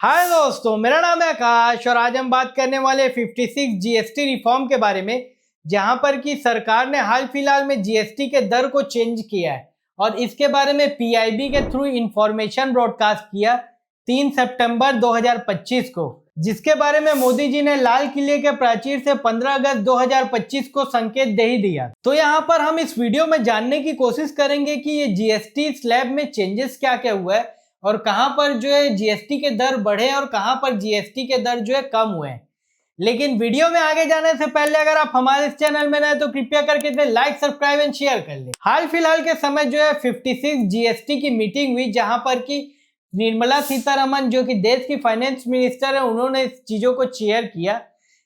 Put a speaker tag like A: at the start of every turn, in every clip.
A: हाय दोस्तों, मेरा नाम है आकाश और आज हम बात करने वाले 56 जीएसटी रिफॉर्म के बारे में, जहां पर कि सरकार ने हाल फिलहाल में जीएसटी के दर को चेंज किया है और इसके बारे में पीआईबी के थ्रू इंफॉर्मेशन ब्रॉडकास्ट किया 3 सितंबर 2025 को, जिसके बारे में मोदी जी ने लाल किले के प्राचीर से 15 अगस्त 2025 को संकेत दे ही दिया। तो यहाँ पर हम इस वीडियो में जानने की कोशिश करेंगे कि ये जीएसटी स्लैब में चेंजेस क्या क्या हुआ है और कहां पर जो है जीएसटी के दर बढ़े और कहां पर जीएसटी के दर जो है कम हुए हैं। लेकिन वीडियो में आगे जाने से पहले अगर आप हमारे इस चैनल में नए तो कृपया करके इसे लाइक, सब्सक्राइब एंड शेयर कर ले। हाल फिलहाल के समय जो है 56 जीएसटी की मीटिंग हुई, जहां पर की निर्मला सीतारमन जो कि देश की फाइनेंस मिनिस्टर है, उन्होंने इस चीजों को चेयर किया।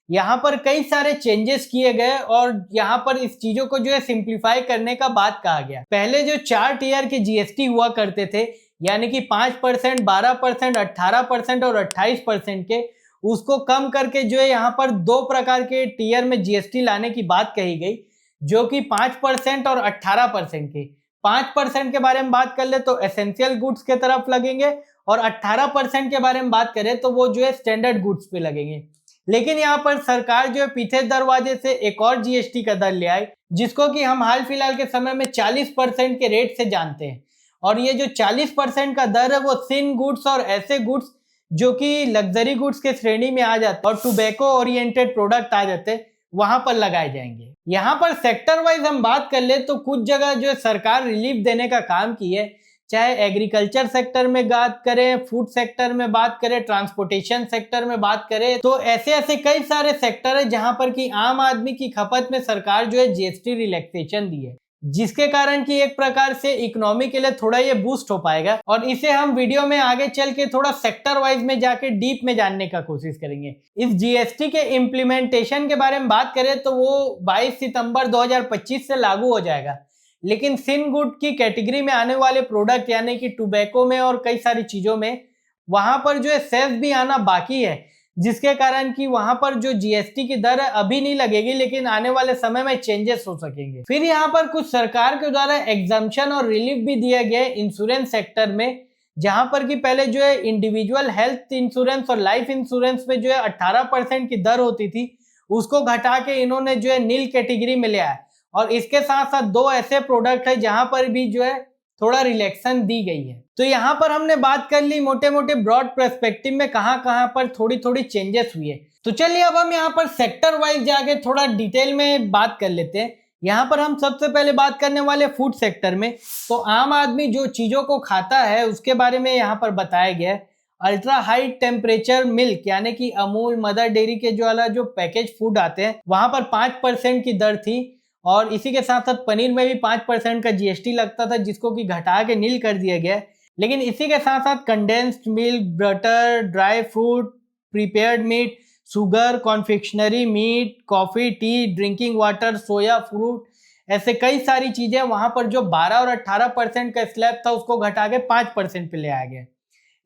A: यहाँ पर कई सारे चेंजेस किए गए और यहाँ पर इस चीजों को जो है सिंप्लीफाई करने का बात कहा गया। पहले जो 4 टीयर के जीएसटी हुआ करते थे, यानी कि 5%, 12%, 18% और 28% के, उसको कम करके जो है यहाँ पर 2 प्रकार के टीयर में जीएसटी लाने की बात कही गई, जो कि 5% और 18% के। 5% के बारे में बात कर ले तो एसेंशियल गुड्स के तरफ लगेंगे और 18% के बारे में बात करें तो वो जो है स्टैंडर्ड गुड्स पे लगेंगे। लेकिन यहाँ पर सरकार जो है पीछे दरवाजे से एक और जीएसटी का दर ले आई, जिसको कि हम हाल फिलहाल के समय में 40% के रेट से जानते हैं। और ये जो 40% का दर है वो थिन गुड्स और ऐसे गुड्स जो कि लग्जरी गुड्स के श्रेणी में आ जाते और टोबैको ओरिएंटेड प्रोडक्ट आ जाते, वहां पर लगाए जाएंगे। यहाँ पर सेक्टर वाइज हम बात कर ले तो कुछ जगह जो है सरकार रिलीफ देने का काम की है, चाहे एग्रीकल्चर सेक्टर में बात करें, फूड सेक्टर में बात करें, ट्रांसपोर्टेशन सेक्टर में बात करें, तो ऐसे ऐसे कई सारे सेक्टर है जहां पर कि आम आदमी की खपत में सरकार जो है जीएसटी रिलैक्सेशन दी है, जिसके कारण कि एक प्रकार से इकोनॉमी के लिए थोड़ा ये बूस्ट हो पाएगा। और इसे हम वीडियो में आगे चल के थोड़ा सेक्टर वाइज में जाके डीप में जानने का कोशिश करेंगे। इस जीएसटी के इम्प्लीमेंटेशन के बारे में बात करें तो वो 22 सितंबर 2025 से लागू हो जाएगा। लेकिन थिन गुड की कैटेगरी में आने वाले प्रोडक्ट, यानी कि टोबैको में और कई सारी चीजों में, वहां पर जो है सेस भी आना बाकी है, जिसके कारण कि वहां पर जो जीएसटी की दर है अभी नहीं लगेगी, लेकिन आने वाले समय में चेंजेस हो सकेंगे। फिर यहाँ पर कुछ सरकार के द्वारा एग्जम्पशन और रिलीफ भी दिया गया इंश्योरेंस सेक्टर में, जहां पर कि पहले जो है इंडिविजुअल हेल्थ इंश्योरेंस और लाइफ इंश्योरेंस में जो है 18% की दर होती थी, उसको घटा के इन्होंने जो है नील कैटेगरी में ले आया। और इसके साथ साथ 2 ऐसे प्रोडक्ट है जहां पर भी जो है थोड़ा रिलैक्सेशन दी गई है। तो यहाँ पर हमने बात कर ली मोटे मोटे ब्रॉड पर्सपेक्टिव में कहां पर थोड़ी थोड़ी चेंजेस हुई है। तो चलिए अब हम यहाँ पर सेक्टर वाइज जाके थोड़ा डिटेल में बात कर लेते हैं। यहाँ पर हम सबसे पहले बात करने वाले फूड सेक्टर में। तो आम आदमी जो चीजों को खाता है उसके बारे में यहाँ पर बताया गया है। अल्ट्रा हाई टेम्परेचर मिल्क, यानी कि अमूल, मदर डेयरी के जो वाला जो पैकेज फूड आते हैं, वहां पर 5% की दर थी। और इसी के साथ साथ पनीर में भी 5% का जीएसटी लगता था, जिसको कि घटा के नील कर दिया गया है। लेकिन इसी के साथ साथ condensed milk, butter, dry fruit, prepared meat, sugar, confectionery meat, coffee, tea, drinking water, soya fruit, ऐसे कई सारी चीजें वहां पर जो 12 और 18% का स्लैब था उसको घटा के 5% पे ले आया गया।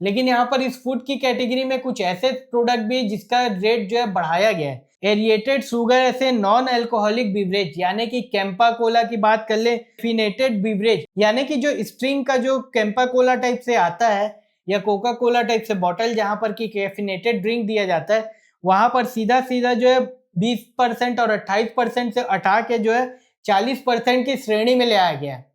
A: लेकिन यहाँ पर इस फूड की कैटेगरी में कुछ ऐसे प्रोडक्ट भी जिसका रेट जो है बढ़ाया गया है। एरिएटेड शुगर ऐसे नॉन अल्कोहलिक बिवरेज, यानी कि कैंपा कोला की बात कर ले, फिनेटेड बिवरेज, यानी कि जो स्ट्रिंग का जो कैंपा कोला टाइप से आता है या कोका कोला टाइप से बॉटल, जहां पर की कैफिनेटेड ड्रिंक दिया जाता है, वहां पर सीधा सीधा जो है 20% और 28% से हटा के जो है 40% की श्रेणी में ले आया गया है।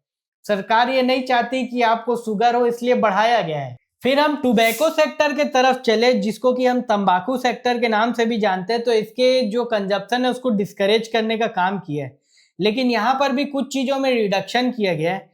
A: सरकार ये नहीं चाहती कि आपको शुगर हो, इसलिए बढ़ाया गया है। फिर हम टोबैको सेक्टर के तरफ चले, जिसको कि हम तंबाकू सेक्टर के नाम से भी जानते हैं। तो इसके जो कंजप्शन है उसको डिस्करेज करने का काम किया है। लेकिन यहाँ पर भी कुछ चीजों में रिडक्शन किया गया है।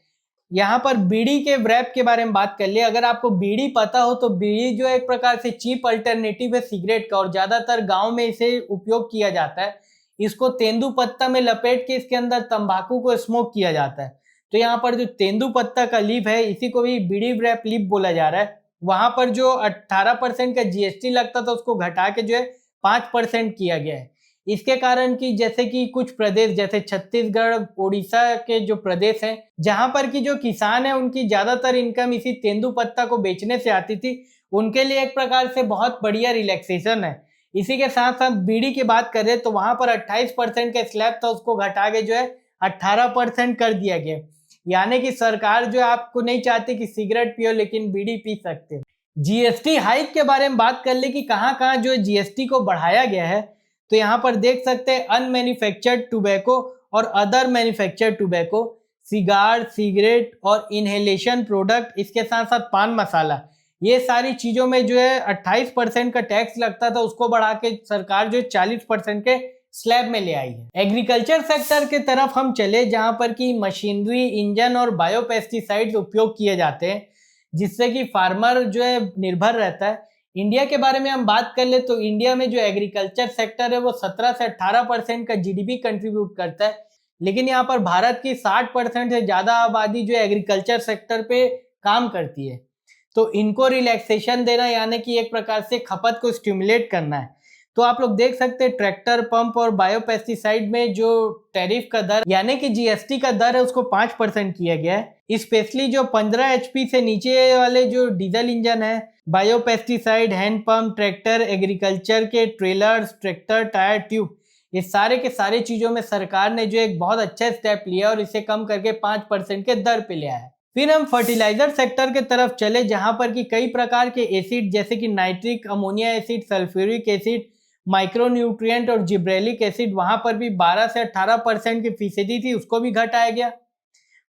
A: यहाँ पर बीड़ी के व्रैप के बारे में बात कर लिए। अगर आपको बीड़ी पता हो तो बीड़ी जो एक प्रकार से चीप अल्टरनेटिव है सिगरेट का, और ज्यादातर गाँव में इसे उपयोग किया जाता है। इसको तेंदू पत्ता में लपेट के इसके अंदर तंबाकू को स्मोक किया जाता है। तो यहाँ पर जो तेंदू पत्ता का लीफ है, इसी को भी बीड़ी व्रैप लीफ बोला जा रहा है। वहां पर जो 18% का जीएसटी लगता था उसको घटा के जो है 5% किया गया है। इसके कारण कि जैसे कि कुछ प्रदेश जैसे छत्तीसगढ़, उड़ीसा के जो प्रदेश हैं, जहां पर की जो किसान है उनकी ज्यादातर इनकम इसी तेंदू पत्ता को बेचने से आती थी, उनके लिए एक प्रकार से बहुत बढ़िया रिलैक्सेशन है। इसी के साथ साथ बीड़ी की बात करें तो वहां पर 28% का स्लैब था, उसको घटा के जो है 18% कर दिया गया। यानी कि सरकार जो आपको नहीं चाहती कि सिगरेट पियो लेकिन बीड़ी पी सकते हो। जीएसटी हाइक के बारे में बात कर ले कि कहाँ कहाँ जो है जीएसटी को बढ़ाया गया है, तो यहाँ पर देख सकते हैं अनमैन्युफैक्चर्ड टोबैको और other manufactured tobacco, cigar, cigarette और इनहेलेशन प्रोडक्ट, इसके साथ साथ पान मसाला, ये सारी चीजों में जो है 28% का टैक्स लगता था, उसको बढ़ा के सरकार जो 40% के स्लैब में ले आई है। एग्रीकल्चर सेक्टर के तरफ हम चले, जहां पर की मशीनरी, इंजन और बायोपेस्टिसाइड्स उपयोग किए जाते हैं, जिससे कि फार्मर जो है निर्भर रहता है। इंडिया के बारे में हम बात कर ले तो इंडिया में जो एग्रीकल्चर सेक्टर है वो 17 से 18% का जीडीपी कंट्रीब्यूट करता है, लेकिन यहाँ पर भारत की 60% से ज्यादा आबादी जो एग्रीकल्चर सेक्टर पे काम करती है। तो इनको रिलैक्सेशन देना यानी कि एक प्रकार से खपत को स्टिमुलेट करना है। तो आप लोग देख सकते हैं ट्रैक्टर, पंप और बायोपेस्टिसाइड में जो टैरिफ का दर यानी कि जीएसटी का दर है उसको 5% किया गया है। स्पेशली जो 15 एचपी से नीचे वाले जो डीजल इंजन है, biopesticide, hand pump, tractor, agriculture के ट्रेलर्स, ट्रैक्टर, टायर, ट्यूब, ये सारे के सारे चीजों में सरकार ने जो एक बहुत अच्छा स्टेप लिया और इसे कम करके 5% के दर पे ले आया है। फिर हम फर्टिलाइजर सेक्टर के तरफ चले, जहां पर कि कई प्रकार के एसिड जैसे कि nitric, ammonia acid, sulphuric acid, micronutrient और जिब्रेलिक एसिड, वहां पर भी 12 से 18% की फीसदी थी, उसको भी घटाया गया।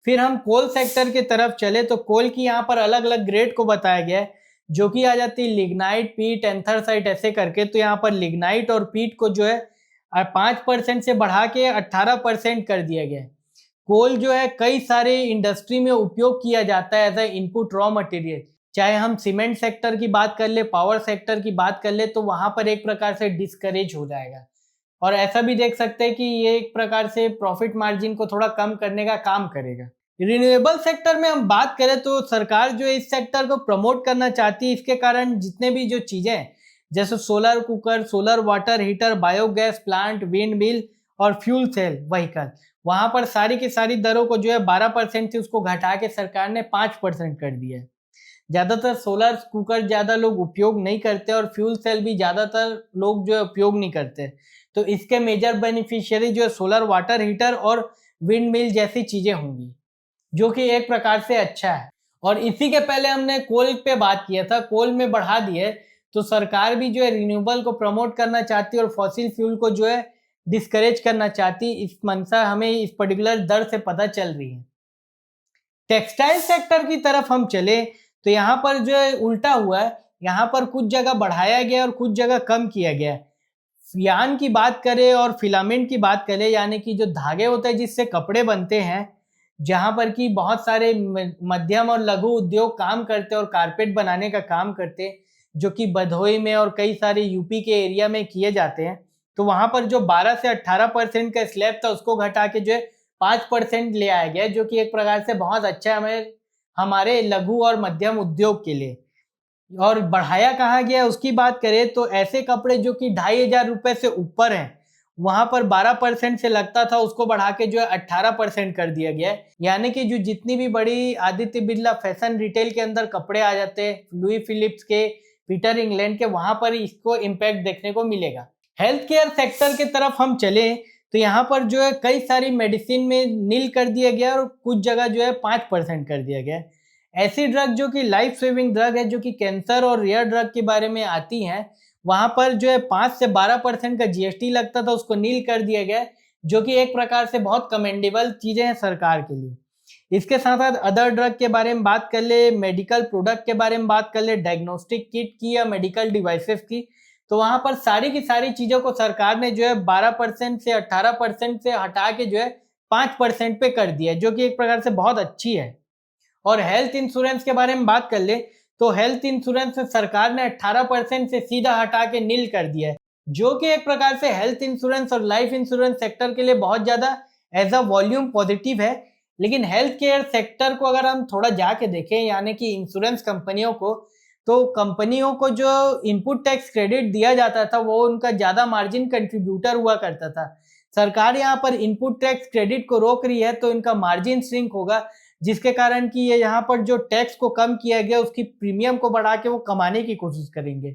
A: फिर हम कोल सेक्टर की तरफ चले तो कोल की यहाँ पर अलग अलग ग्रेड को बताया गया है, जो कि आ जाती है लिग्नाइट, पीट, एंथरसाइट ऐसे करके। तो यहाँ पर लिग्नाइट और पीट को जो है 5% से बढ़ा के 18% कर दिया गया है। कोल जो है कई सारे इंडस्ट्री में उपयोग किया जाता है as a input raw material, चाहे हम सीमेंट सेक्टर की बात कर ले, पावर सेक्टर की बात कर ले, तो वहां पर एक प्रकार से डिस्करेज हो जाएगा। और ऐसा भी देख सकते हैं कि ये एक प्रकार से प्रॉफिट मार्जिन को थोड़ा कम करने का काम करेगा। रिन्यूएबल सेक्टर में हम बात करें तो सरकार जो इस सेक्टर को प्रमोट करना चाहती है, इसके कारण जितने भी जो चीजें हैं जैसे solar cooker, solar water heater, biogas plant, wind mill और फ्यूल सेल व्हीकल, वहां पर सारी की सारी दरों को जो है 12% थी उसको घटा के सरकार ने 5% कर दिया है। ज्यादातर सोलर कुकर ज्यादा लोग उपयोग नहीं करते और फ्यूल सेल भी ज्यादातर लोग जो है उपयोग नहीं करते, तो इसके मेजर बेनिफिशियरी जो है सोलर वाटर हीटर और विंड मिल जैसी चीजें होंगी, जो कि एक प्रकार से अच्छा है। और इसी के पहले हमने कोल पे बात किया था, कोल में बढ़ा दिए, तो सरकार भी जो है रिन्यूएबल को प्रमोट करना चाहती है और फॉसिल फ्यूल को जो है डिस्करेज करना चाहती। इस मंशा हमें इस पर्टिकुलर दर से पता चल रही है। टेक्सटाइल सेक्टर की तरफ हम चले तो यहाँ पर जो है उल्टा हुआ है, यहाँ पर कुछ जगह बढ़ाया गया और कुछ जगह कम किया गया है। यान की बात करें और फिलामेंट की बात करें, यानी कि जो धागे होते हैं जिससे कपड़े बनते हैं, जहां पर कि बहुत सारे मध्यम और लघु उद्योग काम करते हैं और कारपेट बनाने का काम करते हैं, जो कि भदोही में और कई सारे यूपी के एरिया में किए जाते हैं। तो वहां पर जो 12 से 18% का स्लैब था उसको घटा के जो है 5% ले आया गया, जो कि एक प्रकार से बहुत अच्छा है हमारे लघु और मध्यम उद्योग के लिए। और बढ़ाया कहाँ गया उसकी बात करें तो ऐसे कपड़े जो कि 2,500 रुपए से ऊपर हैं, वहां पर 12% से लगता था, उसको बढ़ा के जो है 18% कर दिया गया है। यानी कि जो जितनी भी बड़ी आदित्य बिरला फैशन रिटेल के अंदर कपड़े आ जाते हैं, लुई फिलिप्स के, पीटर इंग्लैंड के, वहां पर इसको इम्पैक्ट देखने को मिलेगा। हेल्थ केयर सेक्टर की तरफ हम चले तो यहाँ पर जो है कई सारी मेडिसिन में नील कर दिया गया और कुछ जगह जो है 5% कर दिया गया। ऐसी ड्रग जो कि लाइफ सेविंग ड्रग है, जो कि कैंसर और रेयर ड्रग के बारे में आती हैं, वहां पर जो है 5 से 12% का जीएसटी लगता था, उसको नील कर दिया गया, जो कि एक प्रकार से बहुत कमेंडेबल चीजें हैं सरकार के लिए। इसके साथ साथ अदर ड्रग के बारे में बात कर ले, मेडिकल प्रोडक्ट के बारे में बात कर ले, डायग्नोस्टिक किट की या मेडिकल डिवाइसेस की, तो वहां पर सारी की सारी चीजों को सरकार ने जो है 12% से 18% से हटा के जो है 5% पे कर दिया, जो कि एक प्रकार से बहुत अच्छी है। और हेल्थ इंश्योरेंस के बारे में बात कर ले तो हेल्थ इंश्योरेंस सरकार ने 18% से सीधा हटा के नील कर दिया है, जो कि एक प्रकार से हेल्थ इंश्योरेंस और लाइफ इंश्योरेंस सेक्टर के लिए बहुत ज्यादा एज अ वॉल्यूम पॉजिटिव है। लेकिन हेल्थ केयर सेक्टर को अगर हम थोड़ा जाके देखें, यानी कि इंश्योरेंस कंपनियों को, तो कंपनियों को जो इनपुट टैक्स क्रेडिट दिया जाता था वो उनका ज्यादा मार्जिन कंट्रीब्यूटर हुआ करता था। सरकार यहाँ पर इनपुट टैक्स क्रेडिट को रोक रही है तो इनका मार्जिन श्रिंक होगा, जिसके कारण कि ये यहाँ पर जो टैक्स को कम किया गया उसकी प्रीमियम को बढ़ा के वो कमाने की कोशिश करेंगे।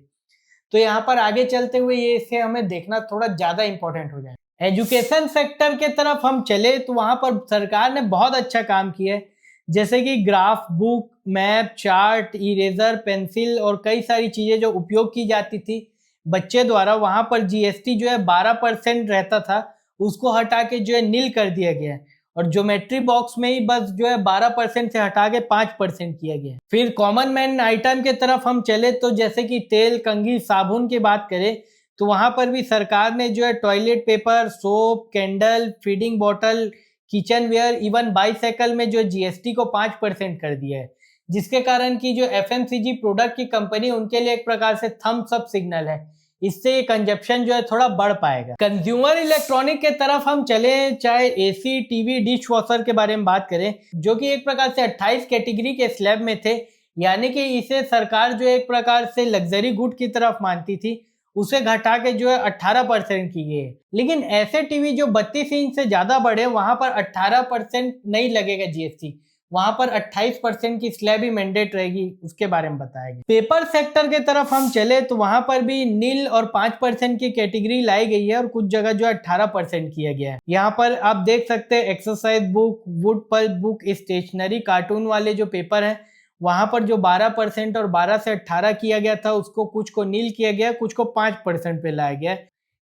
A: तो यहाँ पर आगे चलते हुए ये इसे हमें देखना थोड़ा ज्यादा इंपॉर्टेंट हो जाए। एजुकेशन सेक्टर के तरफ हम चले तो वहां पर सरकार ने बहुत अच्छा काम किया है। जैसे कि graph, book, map, chart, eraser, pencil और कई सारी चीजें जो उपयोग की जाती थी बच्चे द्वारा, वहां पर जीएसटी जो है 12% रहता था, उसको हटा के जो है नील कर दिया गया है। और ज्योमेट्री बॉक्स में ही बस जो है 12% से हटा के 5% किया गया है। फिर कॉमन मैन आइटम के तरफ हम चले तो जैसे कि तेल, कंघी, साबुन की बात करें तो वहां पर भी सरकार ने जो है toilet paper, soap, candle, feeding bottle, kitchen ware, even bicycle में जो जीएसटी को 5% कर दिया है, जिसके कारण की जो एफएमसीजी प्रोडक्ट की कंपनी, उनके लिए एक प्रकार से थम्स अप सिग्नल है। इससे कंजप्शन जो है थोड़ा बढ़ पाएगा। कंज्यूमर इलेक्ट्रॉनिक के तरफ हम चले, चाहे एसी, टीवी, डिश वॉशर के बारे में बात करें, जो कि एक प्रकार से 28 कैटेगरी के स्लैब में थे, यानी कि इसे सरकार जो एक प्रकार से लग्जरी गुड की तरफ मानती थी, उसे घटा के जो है 18% की गई है। लेकिन ऐसे टीवी जो 32 इंच से ज्यादा बड़े, वहां पर 18% नहीं लगेगा जीएसटी, वहां पर 28% की स्लैब ही मैंडेट रहेगी, उसके बारे में बताया गया। पेपर सेक्टर के तरफ हम चले तो वहां पर भी नील और 5% की कैटेगरी लाई गई है और कुछ जगह जो है 18% किया गया है। यहाँ पर आप देख सकते हैं exercise book, wood pulp book, stationery, cartoon वाले जो पेपर है, वहां पर जो 12% और 12 से 18 किया गया था, उसको कुछ को नील किया गया, कुछ को 5% पे लाया गया।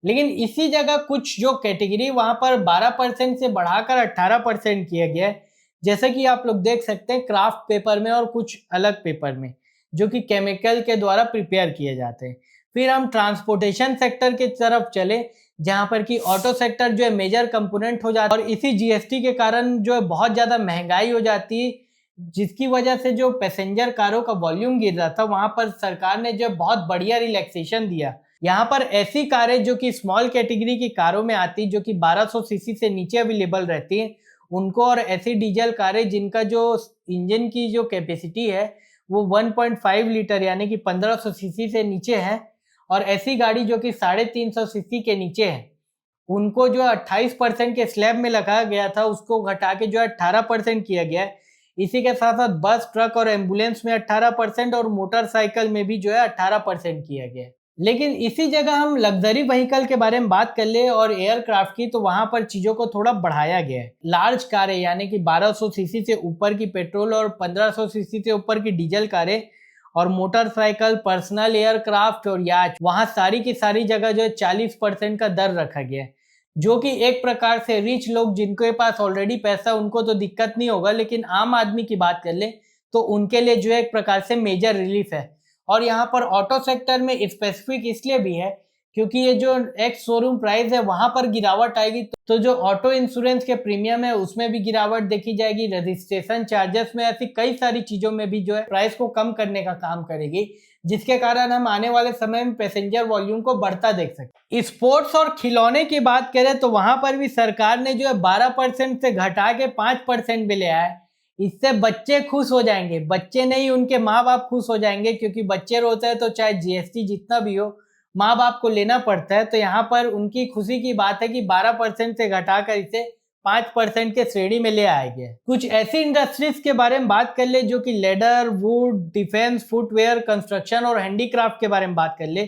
A: लेकिन इसी जगह कुछ जो कैटेगरी वहां पर 12% से बढ़ाकर 18% किया गया, जैसे कि आप लोग देख सकते हैं क्राफ्ट पेपर में और कुछ अलग पेपर में, जो कि केमिकल के द्वारा प्रिपेयर किए जाते हैं। फिर हम ट्रांसपोर्टेशन सेक्टर की तरफ चले, जहां पर कि ऑटो सेक्टर जो है मेजर कंपोनेंट हो जाता है, और इसी जीएसटी के कारण जो है बहुत ज्यादा महंगाई हो जाती है, जिसकी वजह से जो पैसेंजर कारों का वॉल्यूम गिर रहा था, वहां पर सरकार ने जो बहुत बढ़िया रिलैक्सेशन दिया। यहाँ पर ऐसी कारें जो कि स्मॉल कैटेगरी की कारों में आती, जो कि 1200 सीसी से नीचे अवेलेबल रहती हैं, उनको, और ऐसी डीजल कारें जिनका जो इंजन की जो कैपेसिटी है वो 1.5 लीटर यानी कि 1500 सीसी से नीचे है, और ऐसी गाड़ी जो कि 350 सीसी के नीचे है, उनको जो 28% के स्लैब में लगाया गया था, उसको घटा के जो 18% किया गया है। इसी के साथ साथ बस, ट्रक और एम्बुलेंस में 18% और मोटरसाइकिल में भी जो है 18% किया गया है। लेकिन इसी जगह हम लग्जरी व्हीकल के बारे में बात कर ले और एयरक्राफ्ट की, तो वहां पर चीजों को थोड़ा बढ़ाया गया है। लार्ज कारें यानी कि 1200 सीसी से ऊपर की पेट्रोल और 1500 सीसी से ऊपर की डीजल कारें, और मोटरसाइकिल, पर्सनल एयरक्राफ्ट और याच, वहां सारी की सारी जगह जो है 40% का दर रखा गया है, जो कि एक प्रकार से रिच लोग जिनके पास ऑलरेडी पैसा, उनको तो दिक्कत नहीं होगा, लेकिन आम आदमी की बात कर ले तो उनके लिए जो है एक प्रकार से मेजर रिलीफ है। और यहाँ पर ऑटो सेक्टर में स्पेसिफिक इसलिए भी है क्योंकि ये जो एक्स शोरूम प्राइस है वहां पर गिरावट आएगी, तो जो ऑटो इंश्योरेंस के प्रीमियम है उसमें भी गिरावट देखी जाएगी, रजिस्ट्रेशन चार्जेस में, ऐसी कई सारी चीजों में भी जो है प्राइस को कम करने का काम करेगी, जिसके कारण हम आने वाले समय में पैसेंजर वॉल्यूम को बढ़ता देख सकते। स्पोर्ट्स और खिलौने की बात करें तो वहां पर भी सरकार ने जो है 12% से घटा के 5% पे ले आया है। इससे बच्चे खुश हो जाएंगे, बच्चे नहीं उनके माँ बाप खुश हो जाएंगे, क्योंकि बच्चे रोते हैं तो चाहे जीएसटी जितना भी हो माँ बाप को लेना पड़ता है। तो यहाँ पर उनकी खुशी की बात है कि 12% से घटाकर इसे 5% के श्रेणी में ले आए गए। कुछ ऐसी इंडस्ट्रीज के बारे में बात कर ले जो कि leather, would, defence, footwear, construction और हैंडीक्राफ्ट के बारे में बात कर ले,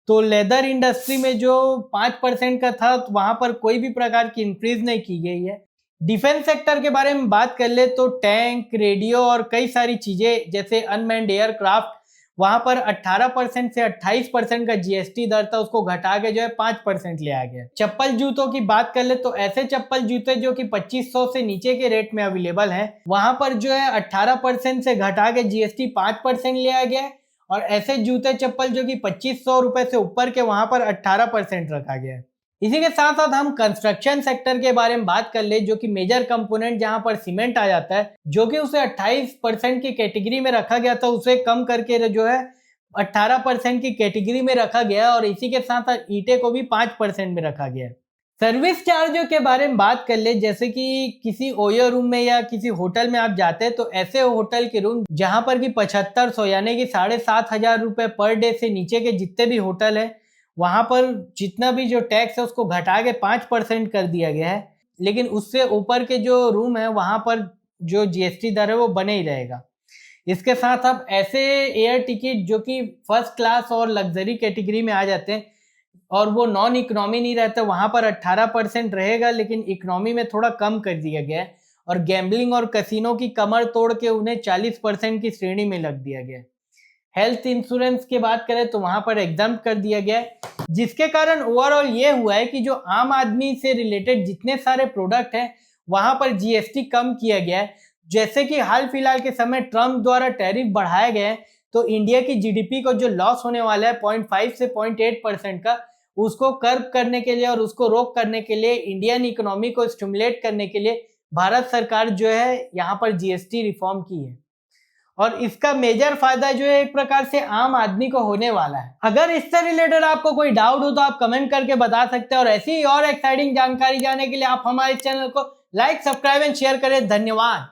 A: तो लेदर इंडस्ट्री में जो 5% का था, तो वहां पर कोई भी प्रकार की इंक्रीज नहीं की गई है। डिफेंस सेक्टर के बारे में बात कर ले तो टैंक, रेडियो और कई सारी चीजें जैसे अनमैन्ड एयरक्राफ्ट, वहां पर 18% से 28% का जीएसटी दर था, उसको घटा के जो है 5% ले आ गया। चप्पल जूतों की बात कर ले तो ऐसे चप्पल जूते जो कि 2500 से नीचे के रेट में अवेलेबल हैं, वहां पर जो है 18% से घटा के जीएसटी 5% ले आ गया, और ऐसे जूते चप्पल जो कि 2500 रुपए से ऊपर के, वहां पर 18% रखा गया है। इसी के साथ साथ हम कंस्ट्रक्शन सेक्टर के बारे में बात कर ले, जो कि मेजर कंपोनेंट जहां पर सीमेंट आ जाता है, जो कि उसे 28% की कैटेगरी में रखा गया था, उसे कम करके जो है 18% की कैटेगरी में रखा गया, और इसी के साथ साथ ईंटे को भी 5% में रखा गया। सर्विस चार्जों के बारे में बात कर ले, जैसे कि किसी ओयो रूम में या किसी होटल में आप जाते हैं, तो ऐसे होटल के रूम जहां पर कि 7500 यानी कि 7500 रुपए पर डे से नीचे के जितने भी होटल है, वहां पर जितना भी जो टैक्स है उसको घटा के 5% कर दिया गया है। लेकिन उससे ऊपर के जो रूम है वहां पर जो जीएसटी दर है वो बने ही रहेगा। इसके साथ अब ऐसे एयर टिकट जो कि फर्स्ट क्लास और लग्जरी कैटेगरी में आ जाते हैं और वो नॉन इकोनॉमी नहीं रहते, वहां पर 18% रहेगा, लेकिन इकोनॉमी में थोड़ा कम कर दिया गया है। और गैम्बलिंग और कैसीनो की कमर तोड़ के उन्हें 40% की श्रेणी में लग दिया गया। हेल्थ इंश्योरेंस की बात करें तो वहां पर एग्जाम्प्ट कर दिया गया है, जिसके कारण ओवरऑल ये हुआ है कि जो आम आदमी से रिलेटेड जितने सारे प्रोडक्ट हैं वहां पर जीएसटी कम किया गया है। जैसे कि हाल फिलहाल के समय ट्रम्प द्वारा टैरिफ बढ़ाए गए हैं, तो इंडिया की जीडीपी को जो लॉस होने वाला है 0.5 से 0.8% का, उसको कर्ब करने के लिए और उसको रोक करने के लिए, इंडियन इकोनॉमी को स्टिमुलेट करने के लिए भारत सरकार जो है यहाँ पर जीएसटी रिफॉर्म की है। और इसका मेजर फायदा जो है एक प्रकार से आम आदमी को होने वाला है। अगर इससे रिलेटेड आपको कोई डाउट हो तो आप कमेंट करके बता सकते हैं, और ऐसी ही और एक्साइटिंग जानकारी जानने के लिए आप हमारे चैनल को लाइक, सब्सक्राइब एंड शेयर करें। धन्यवाद।